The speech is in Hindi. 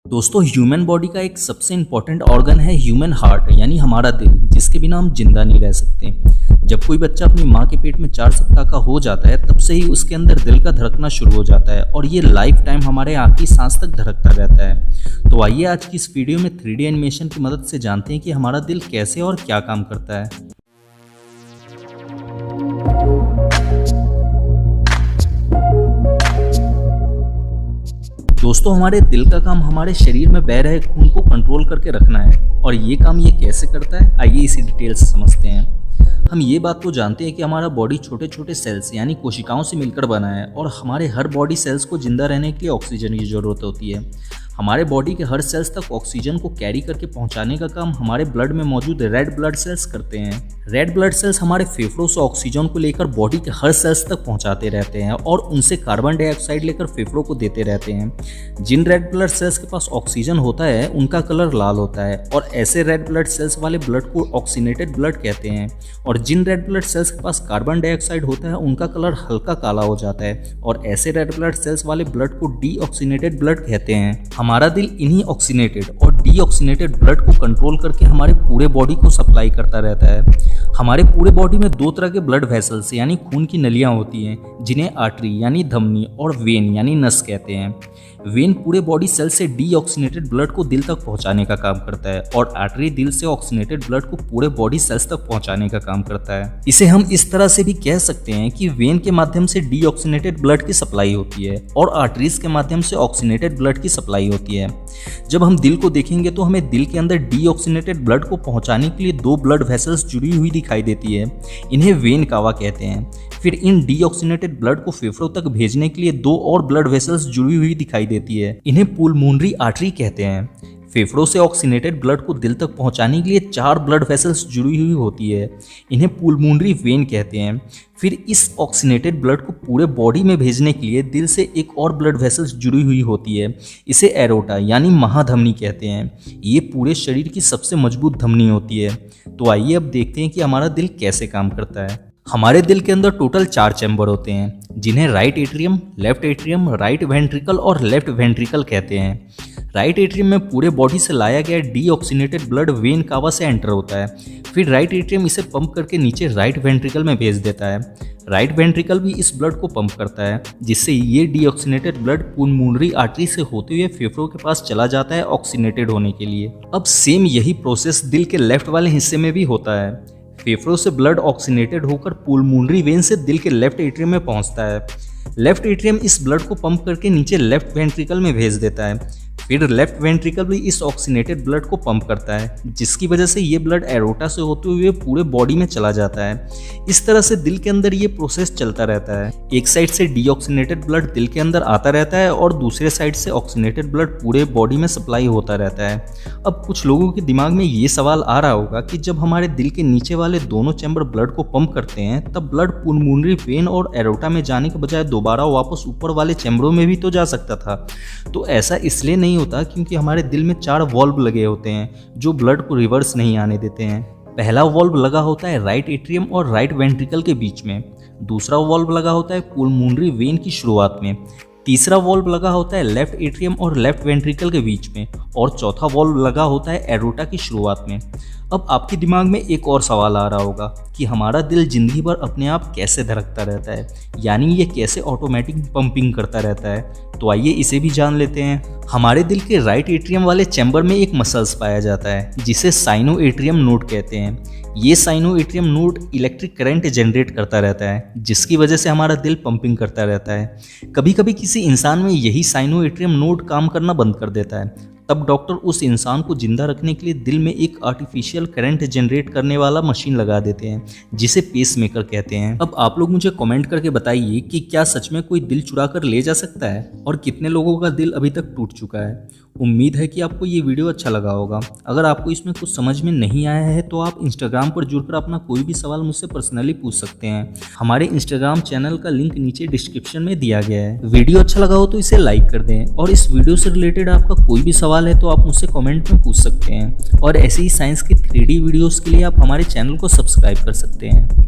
दोस्तों ह्यूमन बॉडी का एक सबसे इम्पॉर्टेंट ऑर्गन है ह्यूमन हार्ट यानी हमारा दिल, जिसके बिना हम जिंदा नहीं रह सकते। जब कोई बच्चा अपनी माँ के पेट में 4 सप्ताह का हो जाता है तब से ही उसके अंदर दिल का धड़कना शुरू हो जाता है और ये लाइफ टाइम हमारे आखिरी सांस तक धड़कता रहता है। तो आइए आज की इस वीडियो में 3D एनिमेशन की मदद से जानते हैं कि हमारा दिल कैसे और क्या काम करता है। दोस्तों हमारे दिल का काम हमारे शरीर में बह रहे खून को कंट्रोल करके रखना है और ये काम ये कैसे करता है आइए इसी डिटेल से समझते हैं। हम ये बात तो जानते हैं कि हमारा बॉडी छोटे छोटे सेल्स यानी कोशिकाओं से मिलकर बना है और हमारे हर बॉडी सेल्स को जिंदा रहने के लिए ऑक्सीजन की ज़रूरत होती है। हमारे बॉडी के हर सेल्स तक ऑक्सीजन को कैरी करके पहुंचाने का काम हमारे ब्लड में मौजूद रेड ब्लड सेल्स करते हैं। रेड ब्लड सेल्स हमारे फेफड़ों से ऑक्सीजन को लेकर बॉडी के हर सेल्स तक पहुंचाते रहते हैं और उनसे कार्बन डाइऑक्साइड लेकर फेफड़ों को देते रहते हैं। जिन रेड ब्लड सेल्स के पास ऑक्सीजन होता है उनका कलर लाल होता है और ऐसे रेड ब्लड सेल्स वाले ब्लड को ऑक्सीनेटेड ब्लड कहते हैं और जिन रेड ब्लड सेल्स के पास कार्बन डाइऑक्साइड होता है उनका कलर हल्का काला हो जाता है और ऐसे रेड ब्लड सेल्स वाले ब्लड को डीऑक्सीनेटेड ब्लड कहते हैं। हमारा दिल इन्हीं ऑक्सीनेटेड और डीऑक्सीनेटेड ब्लड को कंट्रोल करके हमारे पूरे बॉडी को सप्लाई करता रहता है। हमारे पूरे बॉडी में 2 तरह के ब्लड वेसल्स यानी खून की नलियां होती हैं जिन्हें आर्टरी यानी धमनी और वेन यानी नस कहते हैं। वेन पूरे बॉडी सेल से डीऑक्सीनेटेड ब्लड को दिल तक पहुंचाने का काम करता है और आर्टरी दिल से ऑक्सीनेटेड ब्लड को पूरे बॉडी सेल्स तक पहुंचाने का काम करता है। इसे हम इस तरह से भी कह सकते हैं कि वेन के माध्यम से डीऑक्सीनेटेड ब्लड की सप्लाई होती है और आर्टरीज के माध्यम से ऑक्सीनेटेड ब्लड की सप्लाई होती है। जब हम दिल को देखेंगे तो हमें दिल के अंदर डीऑक्सीनेटेड ब्लड को पहुंचाने के लिए 2 ब्लड वेसल्स जुड़ी हुई दिखाई देती है। इन्हें वेन कावा कहते हैं। फिर इन डीऑक्सीनेटेड ब्लड को फेफड़ों तक भेजने के लिए 2 और ब्लड वेसल्स जुड़ी हुई दिखाई देती है। इन्हें पुलमोनरी आर्टरी कहते हैं। फेफड़ों से ऑक्सीनेटेड ब्लड को दिल तक पहुंचाने के लिए 4 ब्लड वेसल्स जुड़ी हुई होती है। इन्हें पुलमोनरी वेन कहते हैं। फिर इस ऑक्सीनेटेड ब्लड को पूरे बॉडी में भेजने के लिए दिल से एक और ब्लड वेसल्स जुड़ी हुई होती है। इसे एरोटा यानी महाधमनी कहते हैं। ये पूरे शरीर की सबसे मजबूत धमनी होती है। तो आइए अब देखते हैं कि हमारा दिल कैसे काम करता है। हमारे दिल के अंदर टोटल 4 चैम्बर होते हैं जिन्हें right atrium, left atrium, right ventricle और लेफ्ट वेंट्रिकल कहते हैं। राइट एट्रियम में पूरे बॉडी से लाया गया डीऑक्सीनेटेड ब्लड वेन कावा से एंटर होता है। फिर राइट एट्रियम इसे पंप करके नीचे राइट वेंट्रिकल में भेज देता है। राइट वेंट्रिकल भी इस ब्लड को पंप करता है जिससे ये डीऑक्सीनेटेड ब्लड पुलमोनरी आर्टरी से होते हुए फेफड़ों के पास चला जाता है ऑक्सीनेटेड होने के लिए। अब सेम यही प्रोसेस दिल के लेफ्ट वाले हिस्से में भी होता है। फेफड़ों से ब्लड ऑक्सीनेटेड होकर पुलमोनरी वेन से दिल के लेफ्ट एट्रियम में पहुंचता है। लेफ्ट एट्रियम इस ब्लड को पंप करके नीचे लेफ्ट वेंट्रिकल में भेज देता है। फिर लेफ्ट वेंट्रिकल भी इस ऑक्सीनेटेड ब्लड को पंप करता है जिसकी वजह से ये ब्लड एरोटा से होते हुए पूरे बॉडी में चला जाता है। इस तरह से दिल के अंदर ये प्रोसेस चलता रहता है। एक साइड से डीऑक्सीनेटेड ब्लड दिल के अंदर आता रहता है और दूसरे साइड से ऑक्सीनेटेड ब्लड पूरे बॉडी में सप्लाई होता रहता है। अब कुछ लोगों के दिमाग में ये सवाल आ रहा होगा कि जब हमारे दिल के नीचे वाले दोनों चैम्बर ब्लड को पंप करते हैं तब ब्लड पुलमोनरी वेन और एरोटा में जाने के बजाय दोबारा वापस ऊपर वाले चैम्बरों में भी तो जा सकता था। तो ऐसा इसलिए नहीं होता क्योंकि हमारे दिल में 4 वॉल्व लगे होते हैं जो ब्लड को रिवर्स नहीं आने देते हैं। पहला वॉल्व लगा होता है राइट एट्रियम और राइट वेंट्रिकल के बीच में। दूसरा वॉल्व लगा होता है पुलमोनरी वेन की शुरुआत में। तीसरा वॉल्व लगा होता है लेफ्ट एट्रियम और लेफ्ट वेंट्रिकल के बीच में और चौथा वॉल्व लगा होता है एरोटा की शुरुआत में। अब आपके दिमाग में एक और सवाल आ रहा होगा कि हमारा दिल जिंदगी भर अपने आप कैसे धड़कता रहता है, यानी ये कैसे ऑटोमेटिक पंपिंग करता रहता है। तो आइए इसे भी जान लेते हैं। हमारे दिल के राइट एट्रियम वाले चैम्बर में एक मसल्स पाया जाता है जिसे साइनो एट्रियम नोड कहते हैं। ये sino atrium node electric current generate करता रहता है जिसकी वजह से हमारा दिल पंपिंग करता रहता है। कभी कभी किसी इंसान में यही साइनो एट्रियम नोड काम करना बंद कर देता है, तब डॉक्टर उस इंसान को जिंदा रखने के लिए दिल में एक आर्टिफिशियल करंट जनरेट करने वाला मशीन लगा देते हैं जिसे पेसमेकर कहते हैं। अब आप लोग मुझे कमेंट करके बताइए कि क्या सच में कोई दिल चुरा कर ले जा सकता है और कितने लोगों का दिल अभी तक टूट चुका है। उम्मीद है कि आपको ये वीडियो अच्छा लगा होगा। अगर आपको इसमें कुछ समझ में नहीं आया है तो आप इंस्टाग्राम पर जुड़कर अपना कोई भी सवाल मुझसे पर्सनली पूछ सकते हैं। हमारे इंस्टाग्राम चैनल का लिंक नीचे डिस्क्रिप्शन में दिया गया है। वीडियो अच्छा लगा हो तो इसे लाइक कर दें और इस वीडियो से रिलेटेड आपका कोई भी सवाल है तो आप मुझसे कमेंट में पूछ सकते हैं और ऐसे ही साइंस की 3D वीडियोस के लिए आप हमारे चैनल को सब्सक्राइब कर सकते हैं।